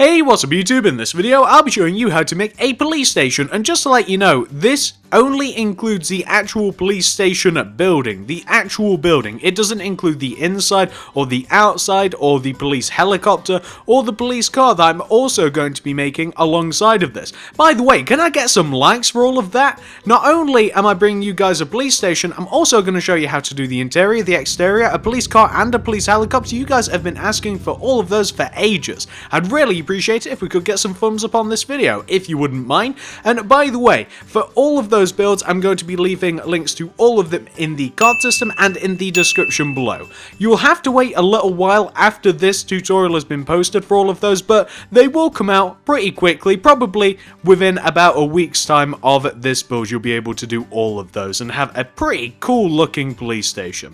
Hey, what's up YouTube? In this video, I'll be showing you how to make a police station, and just to let you know, this only includes the actual police station building, the actual building. It doesn't include the inside, or the outside, or the police helicopter, or the police car that I'm also going to be making alongside of this. By the way, can I get some likes for all of that? Not only am I bringing you guys a police station, I'm also going to show you how to do the interior, the exterior, a police car, and a police helicopter. You guys have been asking for all of those for ages. I'd really appreciate it if we could get some thumbs up on this video, if you wouldn't mind. And by the way, for all of those builds, I'm going to be leaving links to all of them in the card system and in the description below. You'll have to wait a little while after this tutorial has been posted for all of those, but they will come out pretty quickly, probably within about a week's time of this build. You'll be able to do all of those and have a pretty cool looking police station.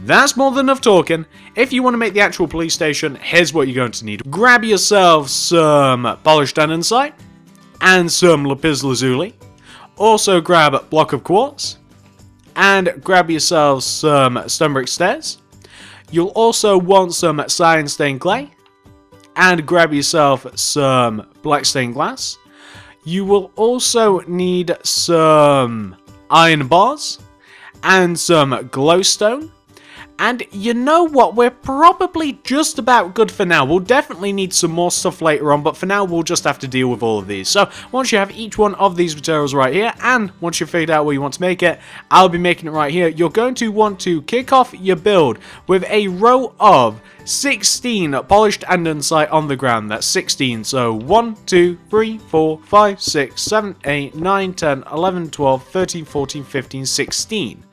That's more than enough talking. If you want to make the actual police station, here's what you're going to need. Grab yourself some polished andesite and some lapis lazuli. Also grab a block of quartz and grab yourself some stone brick stairs. You'll also want some cyan stained clay and grab yourself some black stained glass. You will also need some iron bars and some glowstone. And you know what, we're probably just about good for now. We'll definitely need some more stuff later on, but for now we'll just have to deal with all of these. So once you have each one of these materials right here, and once you've figured out where you want to make it, I'll be making it right here. You're going to want to kick off your build with a row of 16 polished andesite on the ground. That's 16. So 1, 2, 3, 4, 5, 6, 7, 8, 9, 10, 11, 12, 13, 14, 15, 16.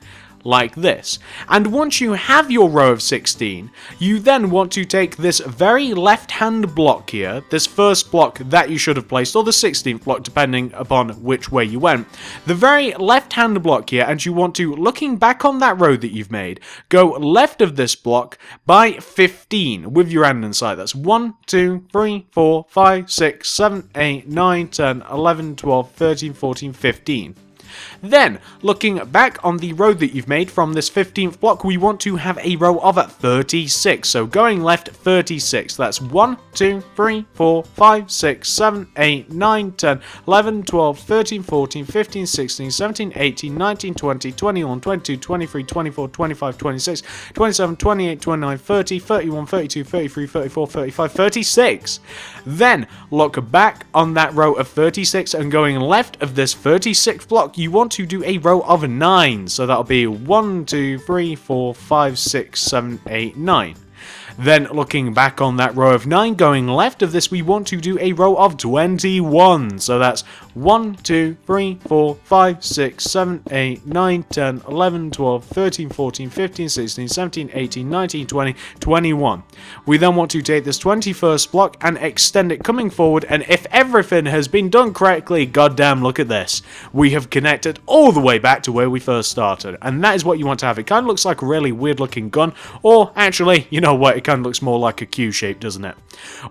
Like this. And once you have your row of 16, you then want to take this very left-hand block here, this first block that you should have placed, or the 16th block, depending upon which way you went, the very left-hand block here, and you want to, looking back on that road that you've made, go left of this block by 15 with your andesite. That's 1, 2, 3, 4, 5, 6, 7, 8, 9, 10, 11, 12, 13, 14, 15. Then, looking back on the road that you've made from this 15th block, we want to have a row of 36. So going left, 36. That's 1, 2, 3, 4, 5, 6, 7, 8, 9, 10, 11, 12, 13, 14, 15, 16, 17, 18, 19, 20, 21, 22, 23, 24, 25, 26, 27, 28, 29, 30, 31, 32, 33, 34, 35, 36. Then, look back on that row of 36 and going left of this 36th block, you want to do a row of 9. So that'll be 1, 2, 3, 4, 5, 6, 7, 8, 9. Then looking back on that row of 9, going left of this, we want to do a row of 21. So that's 1, 2, 3, 4, 5, 6, 7, 8, 9, 10, 11, 12, 13, 14, 15, 16, 17, 18, 19, 20, 21. We then want to take this 21st block and extend it coming forward, and if everything has been done correctly, goddamn, look at this. We have connected all the way back to where we first started, and that is what you want to have. It kind of looks like a really weird looking gun, or actually, you know what, it kind of looks more like a Q shape, doesn't it?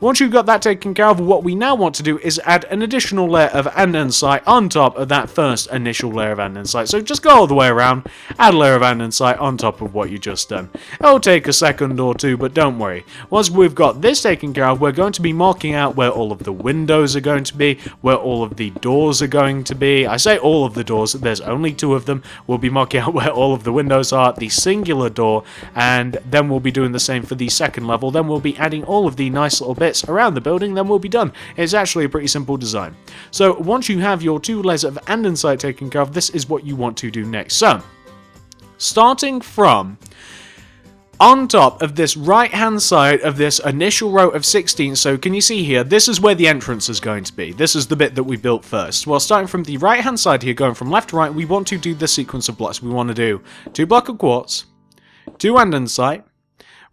Once you've got that taken care of, what we now want to do is add an additional layer of andesite on top of that first initial layer of andesite. So just go all the way around, add a layer of andesite on top of what you just done. It'll take a second or two, but don't worry. Once we've got this taken care of, we're going to be marking out where all of the windows are going to be, where all of the doors are going to be. I say all of the doors, there's only 2 of them. We'll be marking out where all of the windows are, the singular door, and then we'll be doing the same for the second level. Then we'll be adding all of the nice little bits around the building, then we'll be done. It's actually a pretty simple design. So once you have your 2 layers of andesite taken care of, this is what you want to do next. So, starting from on top of this right hand side of this initial row of 16, so can you see here, this is where the entrance is going to be. This is the bit that we built first. Well, starting from the right hand side here, going from left to right, we want to do the sequence of blocks. We want to do 2 block of quartz, 2 andesite.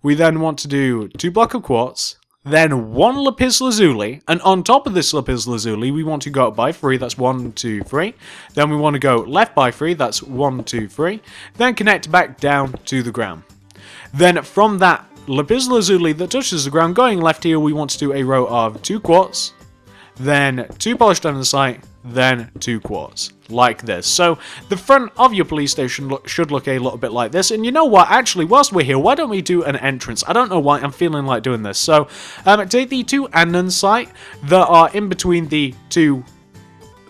We then want to do 2 block of quartz, then 1 lapis lazuli, and on top of this lapis lazuli, we want to go up by 3, that's 1, 2, 3. Then we want to go left by 3, that's 1, 2, 3. Then connect back down to the ground. Then from that lapis lazuli that touches the ground, going left here, we want to do a row of 2 quartz, then 2 polished andesite, then 2 quarters, like this. So the front of your police station should look a little bit like this. And you know what, actually, whilst we're here, why don't we do an entrance? I don't know why I'm feeling like doing this. So take the 2 andesite that are in between the 2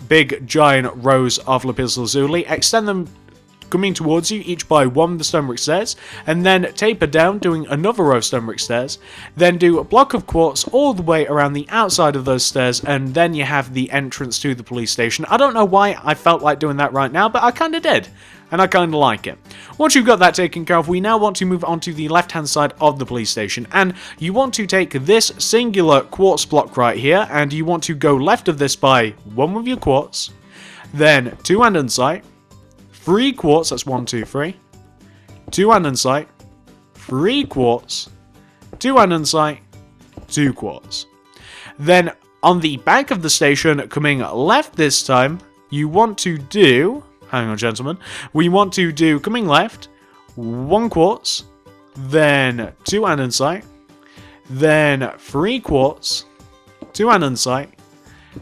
big giant rows of lapis lazuli, extend them coming towards you, each by 1 of the stonebrick stairs, and then taper down, doing another row of stonebrick stairs, then do a block of quartz all the way around the outside of those stairs, and then you have the entrance to the police station. I don't know why I felt like doing that right now, but I kind of did, and I kind of like it. Once you've got that taken care of, we now want to move on to the left-hand side of the police station, and you want to take this singular quartz block right here, and you want to go left of this by 1 with your quartz, then 2 andesite, 3 quartz, that's 1, 2, 3, 2 andesite, 3 quartz, 2 andesite, 2 quartz. Then on the back of the station, coming left this time, you want to do, hang on gentlemen, we want to do, coming left, 1 quartz, then 2 andesite, then 3 quartz, 2 andesite,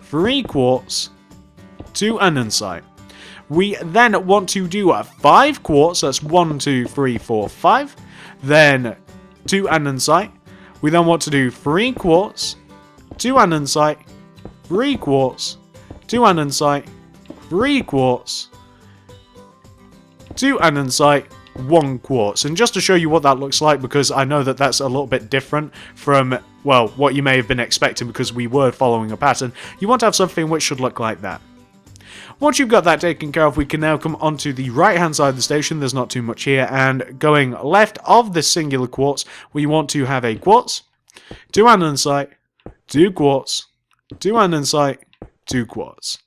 3 quartz, 2 andesite. We then want to do 5 quartz, that's 1, 2, 3, 4, 5, then 2 andesite. We then want to do 3 quartz, 2 andesite, 3 quartz, 2 andesite, 3 quartz, 2 andesite, 1 quartz. And just to show you what that looks like, because I know that that's a little bit different from, well, what you may have been expecting because we were following a pattern, you want to have something which should look like that. Once you've got that taken care of, we can now come onto the right-hand side of the station. There's not too much here. And going left of this singular quartz, we want to have a quartz, 2 andesite, 2 quartz, 2 andesite, 2 quartz.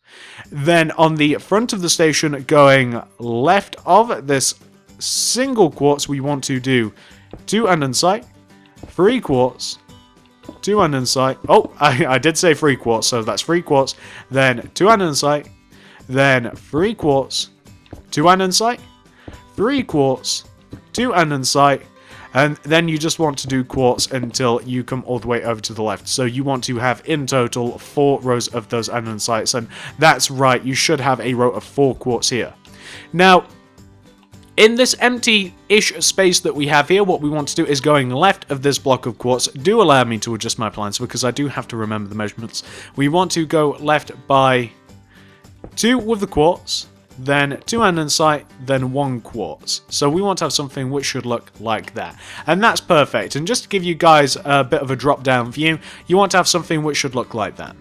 Then on the front of the station, going left of this single quartz, we want to do 2 andesite, 3 quartz, 2 andesite. Oh, I did say 3 quartz, so that's 3 quartz. Then 2 andesite. Then 3 quartz, 2 andesite, 3 quartz, 2 andesite, and then you just want to do quartz until you come all the way over to the left. So you want to have in total 4 rows of those andesites, and that's right, you should have a row of 4 quartz here. Now, in this empty-ish space that we have here, what we want to do is going left of this block of quartz. Do allow me to adjust my plans because I do have to remember the measurements. We want to go left by 2 with the quartz, then 2 andesite, then 1 quartz. So we want to have something which should look like that. And that's perfect. And just to give you guys a bit of a drop-down view, you want to have something which should look like that.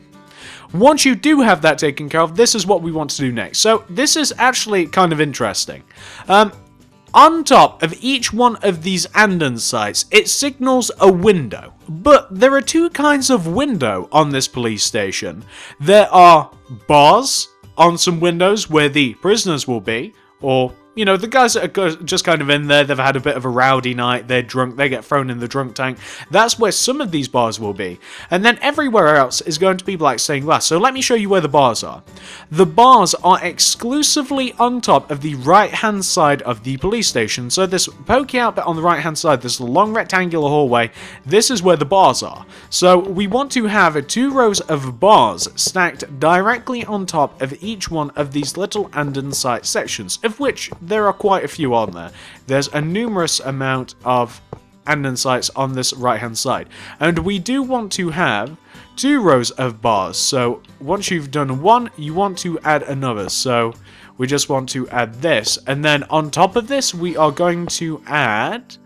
Once you do have that taken care of, this is what we want to do next. So this is actually kind of interesting. On top of each one of these andesites, it signals a window. But there are 2 kinds of window on this police station. There are bars on some windows where the prisoners will be, or, you know, the guys that are just kind of in there, they've had a bit of a rowdy night, they're drunk, they get thrown in the drunk tank. That's where some of these bars will be. And then everywhere else is going to be like stained glass. So let me show you where the bars are. The bars are exclusively on top of the right-hand side of the police station. So this pokey out bit on the right-hand side, this long rectangular hallway, this is where the bars are. So we want to have 2 rows of bars stacked directly on top of each one of these little andesite sections, of which there are quite a few on there. There's a numerous amount of andesites on this right hand side, and we do want to have 2 rows of bars. So once you've done 1, you want to add another. So we just want to add this, and then on top of this we are going to add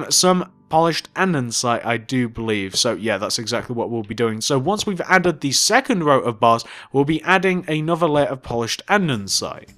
some polished andesite, I do believe. So yeah, that's exactly what we'll be doing. So once we've added the second row of bars, we'll be adding another layer of polished andesite.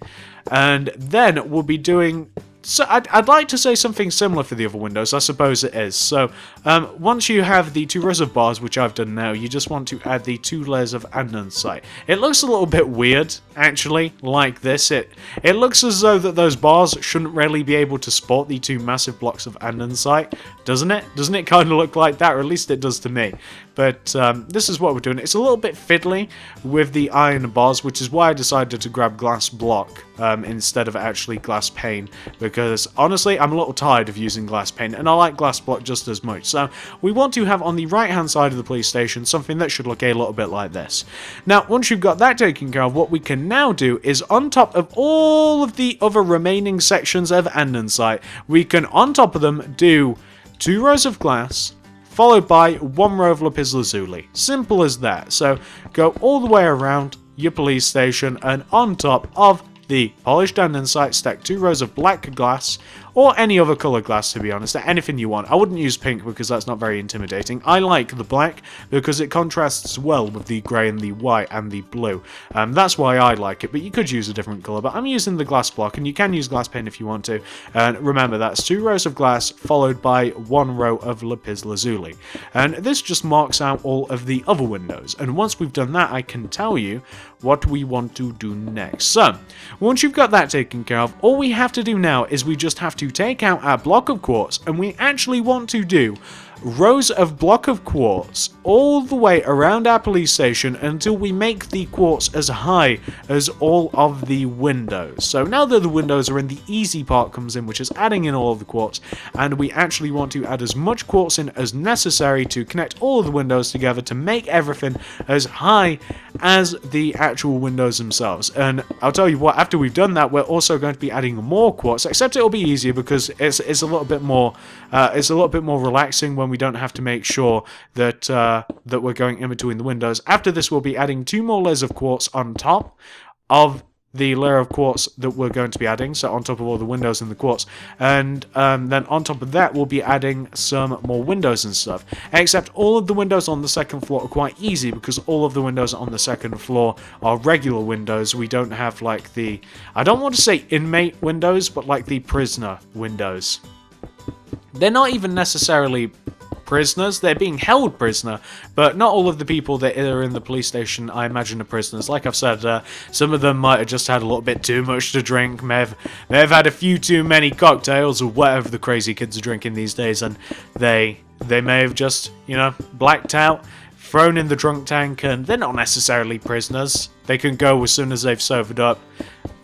And then we'll be doing, so I'd like to say something similar for the other windows. I suppose it is. So once you have the 2 rows of bars, which I've done now, you just want to add the 2 layers of andesite. It looks a little bit weird, actually, like this. It looks as though that those bars shouldn't really be able to support the 2 massive blocks of andesite, doesn't it? Doesn't it kind of look like that, or at least it does to me. But this is what we're doing. It's a little bit fiddly with the iron bars, which is why I decided to grab glass block instead of actually glass pane, because honestly I'm a little tired of using glass pane and I like glass block just as much. So we want to have on the right hand side of the police station something that should look a little bit like this. Now once you've got that taken care of, what we can now do is on top of all of the other remaining sections of andesite, we can on top of them do 2 rows of glass followed by 1 row of lapis lazuli. Simple as that. So go all the way around your police station, and on top of the polished andesite stack 2 rows of black glass, or any other color glass, to be honest, anything you want. I wouldn't use pink because that's not very intimidating. I like the black because it contrasts well with the grey and the white and the blue. That's why I like it, but you could use a different color. But I'm using the glass block, and you can use glass pane if you want to. And remember, that's 2 rows of glass followed by 1 row of lapis lazuli. And this just marks out all of the other windows. And once we've done that, I can tell you what we want to do next. So, once you've got that taken care of, all we have to do now is we just have to take out our block of quartz, and we actually want to do rows of block of quartz all the way around our police station until we make the quartz as high as all of the windows. So now that the windows are in, the easy part comes in, which is adding in all of the quartz, and we actually want to add as much quartz in as necessary to connect all of the windows together to make everything as high as the actual windows themselves. And I'll tell you what, after we've done that, we're also going to be adding more quartz, except it'll be easier because it's a little bit more relaxing when we don't have to make sure that that we're going in between the windows. After this, we'll be adding 2 more layers of quartz on top of the layer of quartz that we're going to be adding, so on top of all the windows and the quartz, and then on top of that we'll be adding some more windows and stuff, except all of the windows on the second floor are quite easy because all of the windows on the second floor are regular windows. We don't have like the, I don't want to say inmate windows, but like the prisoner windows. They're not even necessarily prisoners, they're being held prisoner, but not all of the people that are in the police station, I imagine, are prisoners. Like I've said, some of them might have just had a little bit too much to drink, may have had a few too many cocktails or whatever the crazy kids are drinking these days, and they may have just, you know, blacked out, thrown in the drunk tank, and they're not necessarily prisoners. They can go as soon as they've sobered up.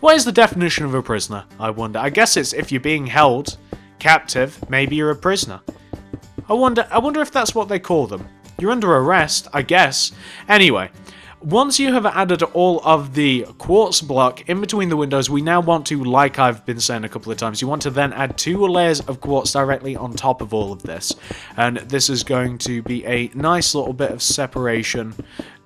What is the definition of a prisoner, I wonder? I guess it's if you're being held captive, maybe you're a prisoner. I wonder if that's what they call them. You're under arrest, I guess. Anyway, once you have added all of the quartz block in between the windows, we now want to, like I've been saying a couple of times, you want to then add 2 layers of quartz directly on top of all of this. And this is going to be a nice little bit of separation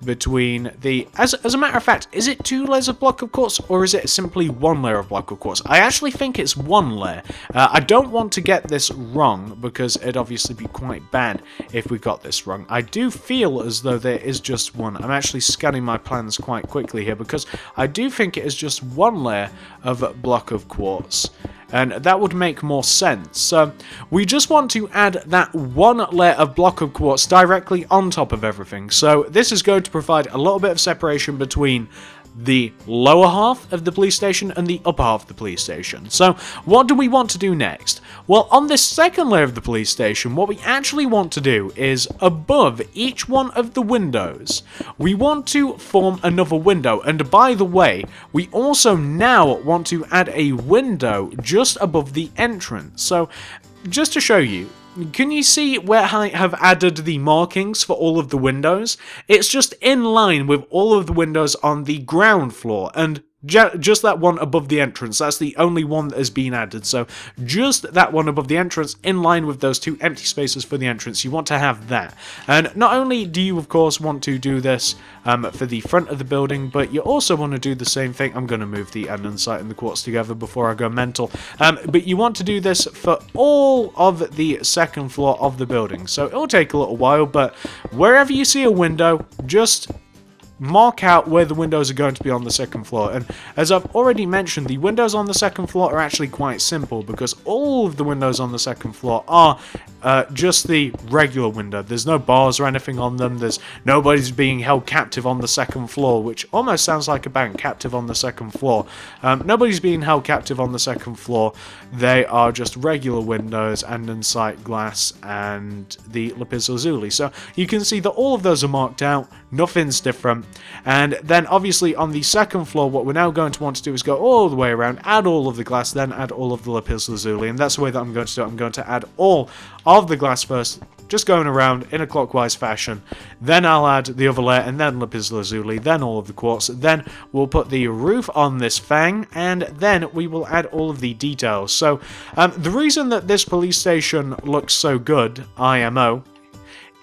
between the... As a matter of fact, is it 2 layers of block of quartz, or is it simply 1 layer of block of quartz? I actually think it's 1 layer. I don't want to get this wrong, because it'd obviously be quite bad if we got this wrong. I do feel as though there is just 1. I'm actually scanning my plans quite quickly here, because I do think it is just 1 layer of block of quartz. And that would make more sense. So we just want to add that 1 layer of block of quartz directly on top of everything. So this is going to provide a little bit of separation between the lower half of the police station and the upper half of the police station. So what do we want to do next? Well, on this second layer of the police station, what we actually want to do is above each one of the windows, we want to form another window. And by the way, we also now want to add a window just above the entrance. So just to show you, can you see where I have added the markings for all of the windows? It's just in line with all of the windows on the ground floor, and just that one above the entrance. That's the only one that has been added. So just that one above the entrance, in line with those 2 empty spaces for the entrance. You want to have that. And not only do you, of course, want to do this for the front of the building, but you also want to do the same thing. I'm going to move the andesite and the quartz together before I go mental. But you want to do this for all of the second floor of the building. So it'll take a little while, but wherever you see a window, just mark out where the windows are going to be on the second floor. And as I've already mentioned, the windows on the second floor are actually quite simple because all of the windows on the second floor are just the regular window. There's no bars or anything on them. There's nobody's being held captive on the second floor, which almost sounds like a bank, captive on the second floor. Nobody's being held captive on the second floor. They are just regular windows and inside glass and the lapis lazuli. So you can see that all of those are marked out. Nothing's different. And then obviously on the second floor, what we're now going to want to do is go all the way around, add all of the glass, then add all of the lapis lazuli. And that's the way that I'm going to do it. I'm going to add all of the glass first, just going around in a clockwise fashion. Then I'll add the other layer, and then lapis lazuli, then all of the quartz. Then we'll put the roof on this fang, and then we will add all of the details. So the reason that this police station looks so good, IMO,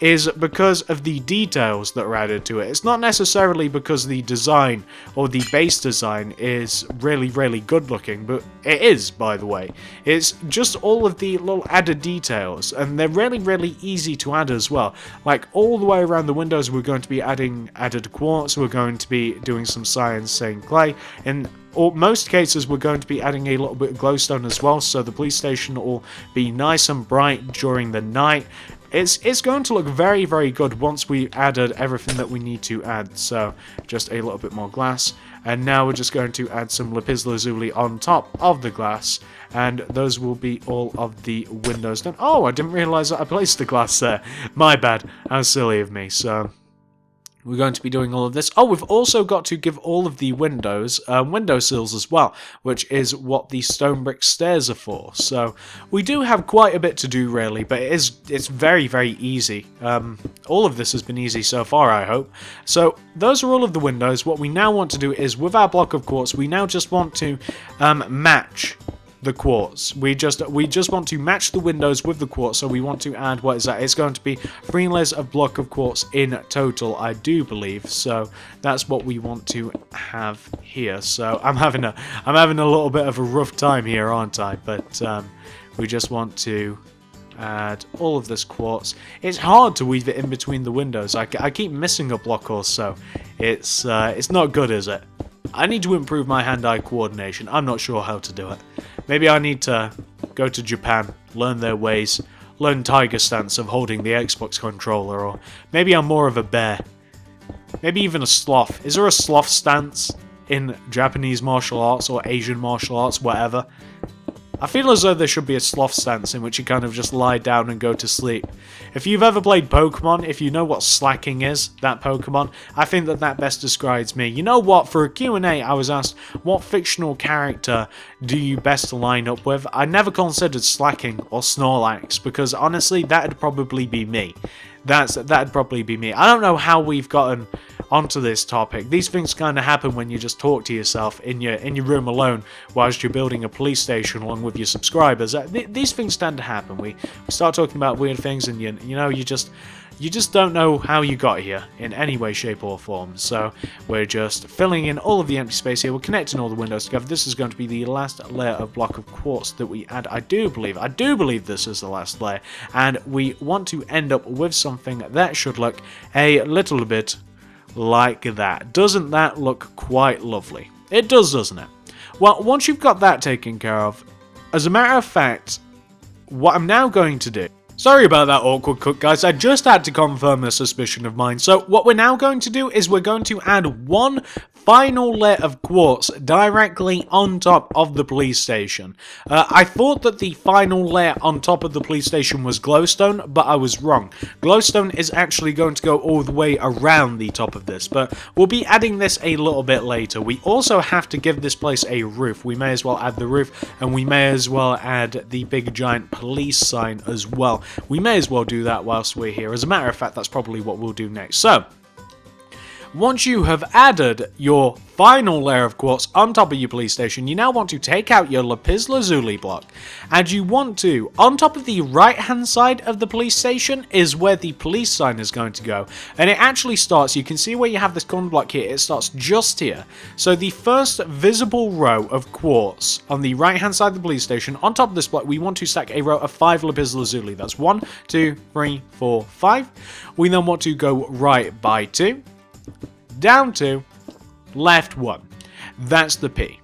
is because of the details that are added to it. It's not necessarily because the design or the base design is really good looking, but it is, by the way. It's just all of the little added details, and they're really easy to add as well. Like all the way around the windows, we're going to be adding added quartz, we're going to be doing some cyan stained clay, and most cases we're going to be adding a little bit of glowstone as well, so the police station will be nice and bright during the night. It's going to look very good once we've added everything that we need to add. So just a little bit more glass, and now we're just going to add some lapis lazuli on top of the glass, and those will be all of the windows done. Oh, I didn't realize that I placed the glass there. My bad. How silly of me. So we're going to be doing all of this. Oh, we've also got to give all of the windows window sills as well, which is what the stone brick stairs are for. So we do have quite a bit to do, really, but it's very easy. All of this has been easy so far, I hope. So those are all of the windows. What we now want to do is, with our block of quartz, we now just want to match the quartz. We just want to match the windows with the quartz, so we want to add, what is that? It's going to be 3 layers of block of quartz in total, I do believe. So that's what we want to have here. So I'm having a little bit of a rough time here, aren't I? But we just want to add all of this quartz. It's hard to weave it in between the windows. I keep missing a block or so. It's not good, is it? I need to improve my hand-eye coordination. I'm not sure how to do it. Maybe I need to go to Japan, learn their ways, learn tiger stance of holding the Xbox controller, or maybe I'm more of a bear. Maybe even a sloth. Is there a sloth stance in Japanese martial arts or Asian martial arts, whatever? I feel as though there should be a sloth stance in which you kind of just lie down and go to sleep. If you've ever played Pokemon, if you know what slacking is, that Pokemon, I think that best describes me. You know what, for a Q&A I was asked, what fictional character do you best line up with? I never considered slacking or Snorlax, because honestly, that'd probably be me. That'd probably be me. I don't know how we've gotten onto this topic. These things kind of happen when you just talk to yourself in your room alone whilst you're building a police station along with your subscribers. These things tend to happen. We start talking about weird things, and you know, you just don't know how you got here in any way, shape or form. So we're just filling in all of the empty space here. We're connecting all the windows together. This is going to be the last layer of block of quartz that we add. I do believe this is the last layer, and we want to end up with something that should look a little bit like that. Doesn't that look quite lovely? It does, doesn't it? Well, once you've got that taken care of, as a matter of fact, what I'm now going to do... Sorry about that awkward cut, guys. I just had to confirm a suspicion of mine. So what we're now going to do is we're going to add one final layer of quartz directly on top of the police station. I thought that the final layer on top of the police station was glowstone, but I was wrong. Glowstone is actually going to go all the way around the top of this, but we'll be adding this a little bit later. We also have to give this place a roof. We may as well add the roof, and we may as well add the big giant police sign as well. We may as well do that whilst we're here. As a matter of fact, that's probably what we'll do next. So, once you have added your final layer of quartz on top of your police station, you now want to take out your lapis lazuli block, and you want to, on top of the right hand side of the police station is where the police sign is going to go, and it actually starts, you can see where you have this corner block here, it starts just here. So the first visible row of quartz on the right hand side of the police station, on top of this block, we want to stack a row of 5 lapis lazuli. That's 1, 2, 3, 4, 5. We then want to go right by 2. down 2, left 1. That's the P.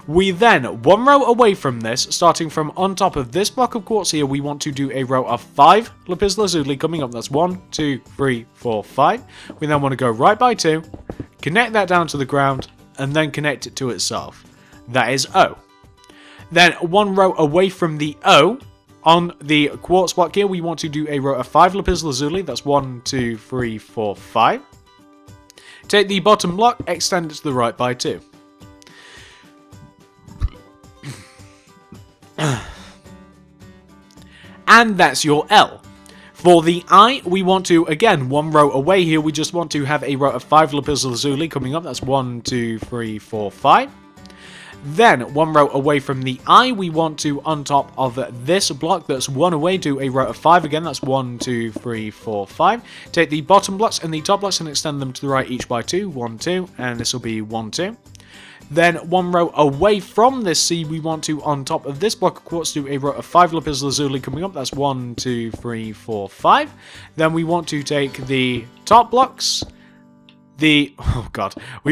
We then, one row away from this, starting from on top of this block of quartz here, we want to do a row of 5 lapis lazuli coming up. That's 1, 2, 3, 4, 5. We then want to go right by 2, connect that down to the ground, and then connect it to itself. That is O. Then one row away from the O, on the quartz block here, we want to do a row of 5 lapis lazuli. That's 1, 2, 3, 4, 5. Take the bottom block, extend it to the right by 2. And that's your L. For the I, we want to, again, one row away here, we just want to have a row of 5 lapis lazuli coming up. That's 1, 2, 3, 4, 5. Then, one row away from the I, we want to, on top of this block that's one away, do a row of 5 again. That's 1, 2, 3, 4, 5. Take the bottom blocks and the top blocks and extend them to the right each by 2. 1, 2, and this will be 1, 2. Then, one row away from this C, we want to, on top of this block of quartz, do a row of 5 lapis lazuli coming up. That's 1, 2, 3, 4, 5. Then we want to take the top blocks, we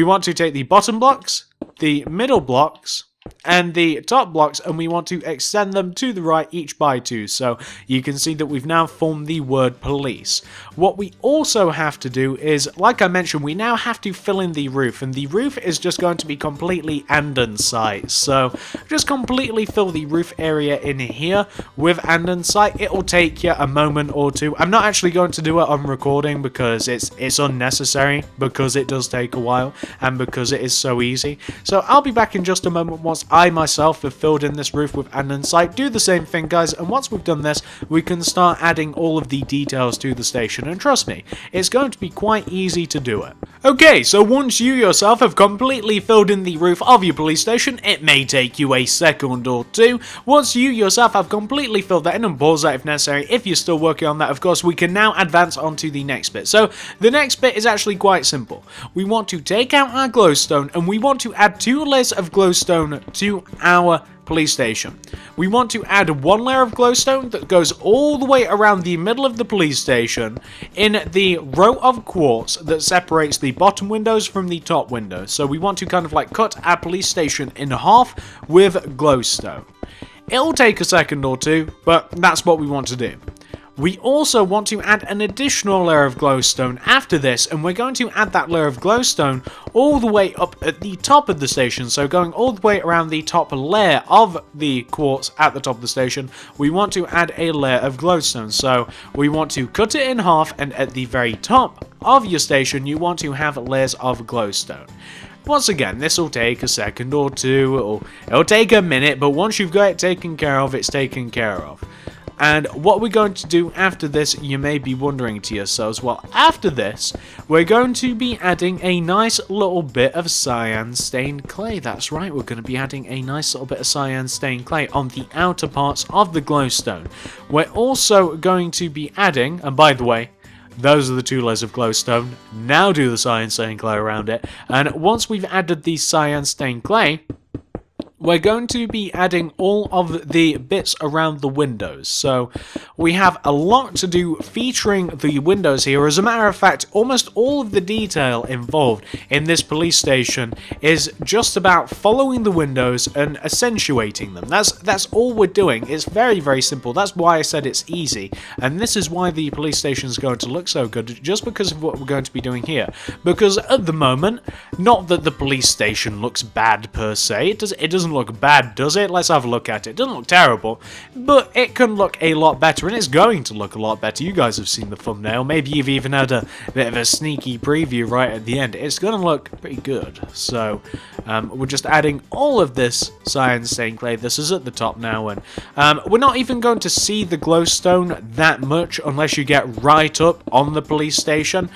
want to take the bottom blocks, the middle blocks, and the top blocks, and we want to extend them to the right each by 2. So you can see that we've now formed the word police. What we also have to do is, like I mentioned, we now have to fill in the roof, and the roof is just going to be completely andesite. So just completely fill the roof area in here with andesite. It'll take you a moment or two. I'm not actually going to do it on recording because it's unnecessary, because it does take a while and because it is so easy. So I'll be back in just a moment once I myself have filled in this roof with andesite. Do the same thing, guys, and once we've done this, we can start adding all of the details to the station, and trust me, it's going to be quite easy to do it. Okay, so once you yourself have completely filled in the roof of your police station, it may take you a second or two. Once you yourself have completely filled that in, and pause that if necessary, if you're still working on that, of course, we can now advance on to the next bit. So the next bit is actually quite simple. We want to take out our glowstone, and we want to add 2 layers of glowstone to our police station. We want to add 1 layer of glowstone that goes all the way around the middle of the police station in the row of quartz that separates the bottom windows from the top windows. So we want to kind of like cut our police station in half with glowstone. It'll take a second or two, but that's what we want to do. We also want to add an additional layer of glowstone after this, and we're going to add that layer of glowstone all the way up at the top of the station. So going all the way around the top layer of the quartz at the top of the station, we want to add a layer of glowstone. So we want to cut it in half, and at the very top of your station, you want to have layers of glowstone. Once again, this will take a second or two, it'll take a minute, but once you've got it taken care of, it's taken care of. And what we're going to do after this, you may be wondering to yourselves, well, after this, we're going to be adding a nice little bit of cyan stained clay. That's right, we're going to be adding a nice little bit of cyan stained clay on the outer parts of the glowstone. We're also going to be adding, and by the way, those are the 2 layers of glowstone. Now do the cyan stained clay around it. And once we've added the cyan stained clay, we're going to be adding all of the bits around the windows. So we have a lot to do featuring the windows here. As a matter of fact, almost all of the detail involved in this police station is just about following the windows and accentuating them. That's all we're doing. It's very, very simple. That's why I said it's easy. And this is why the police station is going to look so good, just because of what we're going to be doing here. Because at the moment, not that the police station looks bad per se. It doesn't look bad, does it? Let's have a look at it. It doesn't look terrible, but it can look a lot better, and it's going to look a lot better. You guys have seen the thumbnail. Maybe you've even had a bit of a sneaky preview right at the end. It's going to look pretty good. So we're just adding all of this cyan stained clay. This is at the top now, and we're not even going to see the glowstone that much unless you get right up on the police station.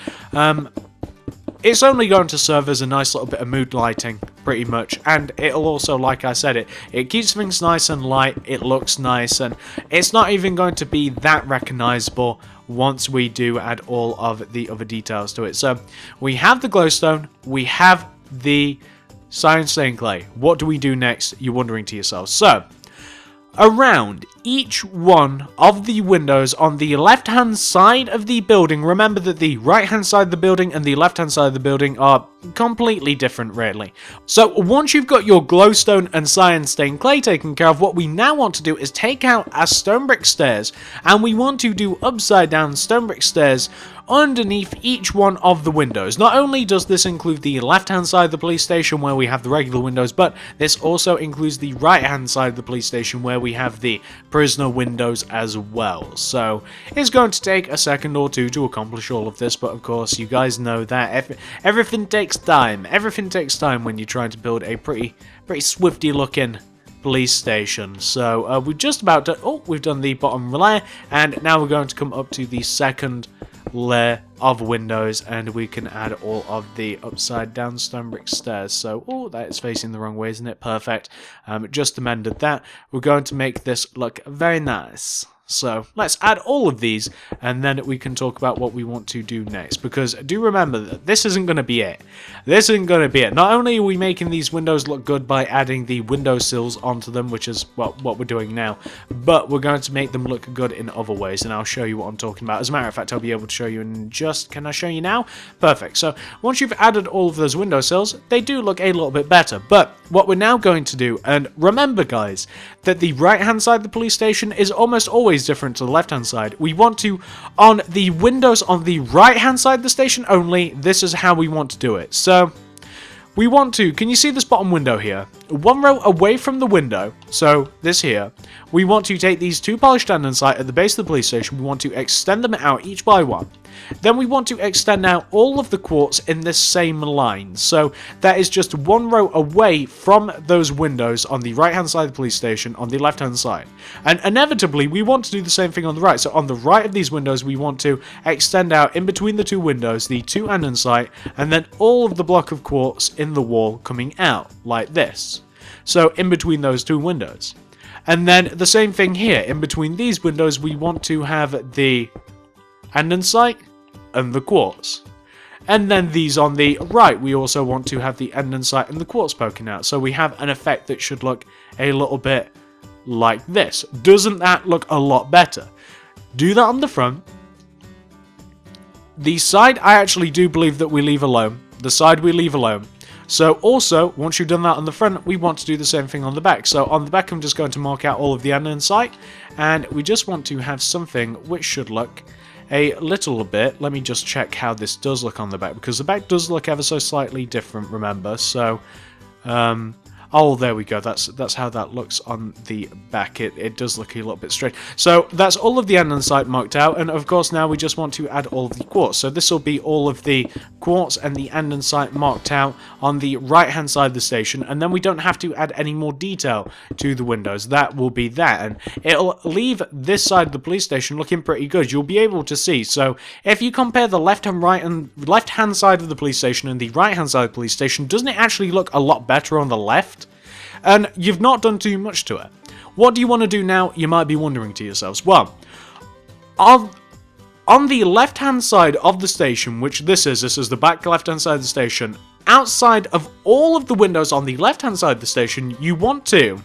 It's only going to serve as a nice little bit of mood lighting, pretty much, and it'll also, like I said, it keeps things nice and light, it looks nice, and it's not even going to be that recognizable once we do add all of the other details to it. So, we have the glowstone, we have the cyan stained clay. What do we do next? You're wondering to yourselves. So, around each one of the windows on the left-hand side of the building. Remember that the right-hand side of the building and the left-hand side of the building are completely different, really. So once you've got your glowstone and cyan stained clay taken care of, what we now want to do is take out our stone brick stairs, and we want to do upside down stone brick stairs underneath each one of the windows. Not only does this include the left-hand side of the police station where we have the regular windows, but this also includes the right-hand side of the police station where we have the prisoner windows as well. So it's going to take a second or two to accomplish all of this, but of course you guys know that everything takes time. Everything takes time when you're trying to build a pretty swifty looking police station. So we're just about to, we've done the bottom layer, and now we're going to come up to the second layer of windows, and we can add all of the upside down stone brick stairs. So that is facing the wrong way, isn't it? Perfect. Just amended that. We're going to make this look very nice. So let's add all of these, and then we can talk about what we want to do next, because do remember that this isn't going to be it. This isn't going to be it. Not only are we making these windows look good by adding the window sills onto them, which is what we're doing now, but we're going to make them look good in other ways, and I'll show you what I'm talking about. As a matter of fact, I'll be able to show you in just... Can I show you now? Perfect. So once you've added all of those window sills, they do look a little bit better, but what we're now going to do, and remember guys, that the right-hand side of the police station is almost always different to the left-hand side. We want to, on the windows on the right-hand side of the station only, this is how we want to do it. So we want to, can you see this bottom window here? One row away from the window, so this here, we want to take these two polished andesite at the base of the police station. We want to extend them out each by one. Then we want to extend out all of the quartz in this same line. So that is just one row away from those windows on the right-hand side of the police station on the left-hand side. And inevitably, we want to do the same thing on the right. So on the right of these windows, we want to extend out in between the two windows, the two andesite, and then all of the block of quartz in the wall coming out like this. So in between those two windows. And then the same thing here. In between these windows, we want to have the andesite and the quartz. And then these on the right, we also want to have the andesite and the quartz poking out. So we have an effect that should look a little bit like this. Doesn't that look a lot better? Do that on the front. The side, I actually do believe that we leave alone. The side we leave alone. So also, once you've done that on the front, we want to do the same thing on the back. So on the back, I'm just going to mark out all of the andesite, and we just want to have something which should look a little bit. Let me just check how this does look on the back, because the back does look ever so slightly different, remember. So, oh, there we go. That's how that looks on the back. It does look a little bit straight. So that's all of the andesite marked out, and of course now we just want to add all of the quartz. So this will be all of the quartz and the andesite marked out on the right-hand side of the station, and then we don't have to add any more detail to the windows. That will be that, and it'll leave this side of the police station looking pretty good. You'll be able to see. So if you compare the left-hand side of the police station and the right-hand side of the police station, doesn't it actually look a lot better on the left? And you've not done too much to it. What do you want to do now? You might be wondering to yourselves. Well, on the left-hand side of the station, which this is the back left-hand side of the station, outside of all of the windows on the left-hand side of the station, you want to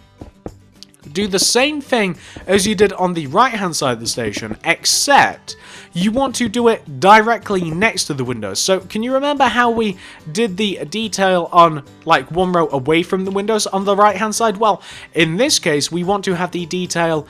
do the same thing as you did on the right-hand side of the station, except you want to do it directly next to the windows. So can you remember how we did the detail on like one row away from the windows on the right-hand side? Well, in this case, we want to have the detail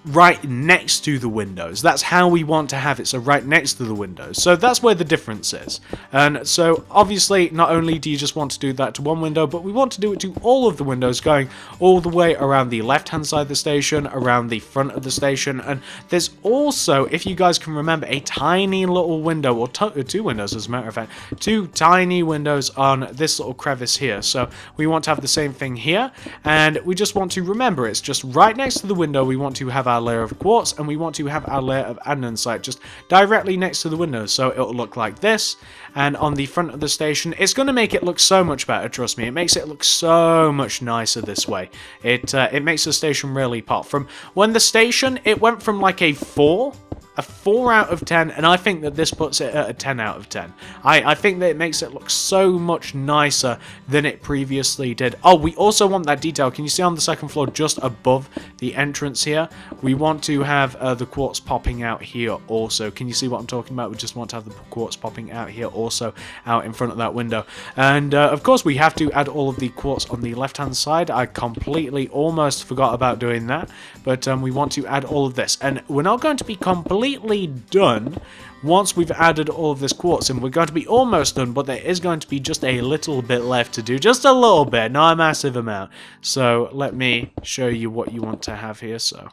right next to the windows. That's how we want to have it, so right next to the windows. So that's where the difference is. And so obviously not only do you just want to do that to one window, but we want to do it to all of the windows, going all the way around the left hand side of the station, around the front of the station. And there's also, if you guys can remember, a tiny little window, or two windows as a matter of fact, two tiny windows on this little crevice here. So we want to have the same thing here, and we just want to remember it's just right next to the window. We want to have our layer of quartz, and we want to have our layer of andesite just directly next to the windows, so it'll look like this. And on the front of the station, it's going to make it look so much better, trust me. It makes it look so much nicer this way. It makes the station really pop. From when the station, it went from like a 4 a 4 out of 10, and I think that this puts it at a 10 out of 10. I think that it makes it look so much nicer than it previously did. Oh, we also want that detail. Can you see on the second floor, just above the entrance here? We want to have the quartz popping out here also. Can you see what I'm talking about? We just want to have the quartz popping out here also, out in front of that window. And of course, we have to add all of the quartz on the left-hand side. I completely almost forgot about doing that, but we want to add all of this. And we're not going to be completely done once we've added all of this quartz in. We're going to be almost done, but there is going to be just a little bit left to do. Just a little bit, not a massive amount. So let me show you what you want to have here. So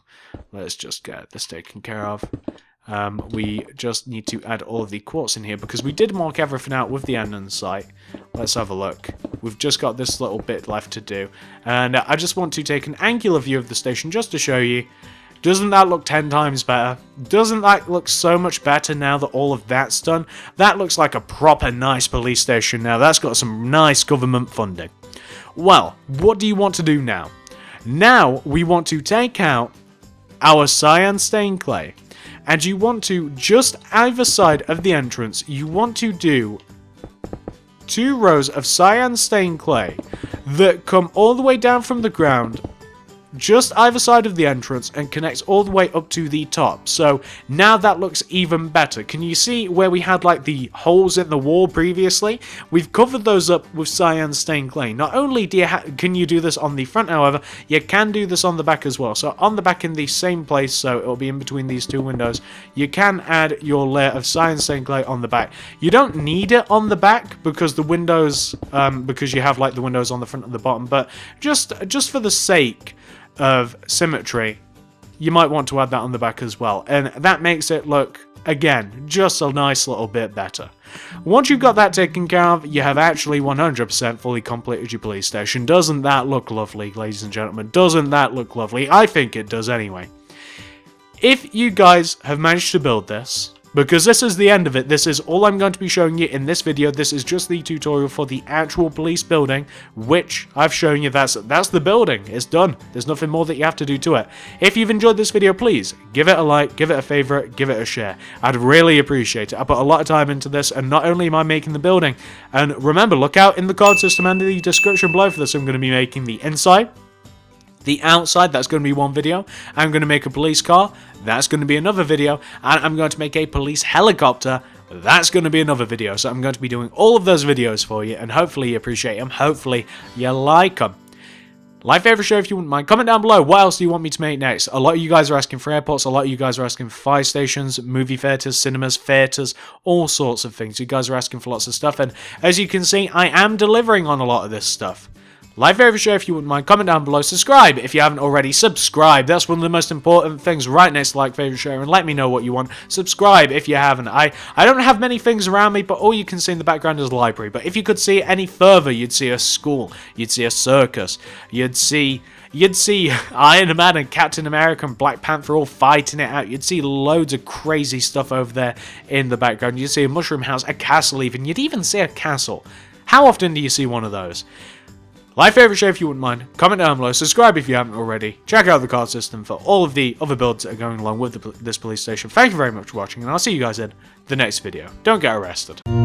let's just get this taken care of. We just need to add all of the quartz in here because we did mark everything out with the andesite. Let's have a look. We've just got this little bit left to do. And I just want to take an angular view of the station just to show you. Doesn't that look 10 times better? Doesn't that look so much better now that all of that's done? That looks like a proper nice police station now. That's got some nice government funding. Well, what do you want to do now? Now we want to take out our cyan stained clay. And you want to, just either side of the entrance, you want to do 2 rows of cyan stained clay that come all the way down from the ground, just either side of the entrance, and connects all the way up to the top. So now that looks even better. Can you see where we had like the holes in the wall previously? We've covered those up with cyan stained clay. Not only can you do this on the front, however, you can do this on the back as well. So on the back in the same place, so it'll be in between these 2 windows, you can add your layer of cyan stained clay on the back. You don't need it on the back because the windows, because you have like the windows on the front and the bottom, but just for the sake of symmetry, you might want to add that on the back as well, and that makes it look, again, just a nice little bit better. Once you've got that taken care of, you have actually 100% fully completed your police station. Doesn't that look lovely, ladies and gentlemen? Doesn't that look lovely? I think it does anyway. If you guys have managed to build this, because this is the end of it, this is all I'm going to be showing you in this video. This is just the tutorial for the actual police building, which I've shown you. That's the building. It's done. There's nothing more that you have to do to it. If you've enjoyed this video, please give it a like, give it a favorite, give it a share. I'd really appreciate it. I put a lot of time into this, and not only am I making the building, and remember, look out in the card system and the description below for this. I'm going to be making the inside, the outside, that's going to be one video. I'm going to make a police car, that's going to be another video. And I'm going to make a police helicopter, that's going to be another video. So I'm going to be doing all of those videos for you, and hopefully you appreciate them, hopefully you like them. Like, favorite, share if you wouldn't mind. Comment down below, what else do you want me to make next? A lot of you guys are asking for airports, a lot of you guys are asking for fire stations, movie theaters, cinemas, theaters, all sorts of things. You guys are asking for lots of stuff, and as you can see, I am delivering on a lot of this stuff. Like, favorite, share if you wouldn't mind. Comment down below. Subscribe if you haven't already. Subscribe. That's one of the most important things right next to like, favorite, share, and let me know what you want. Subscribe if you haven't. I don't have many things around me, but all you can see in the background is a library. But if you could see it any further, you'd see a school. You'd see a circus. You'd see Iron Man and Captain America and Black Panther all fighting it out. You'd see loads of crazy stuff over there in the background. You'd see a mushroom house, a castle even. You'd even see a castle. How often do you see one of those? Like, favorite, share if you wouldn't mind. Comment down below. Subscribe if you haven't already. Check out the card system for all of the other builds that are going along with this police station. Thank you very much for watching, and I'll see you guys in the next video. Don't get arrested.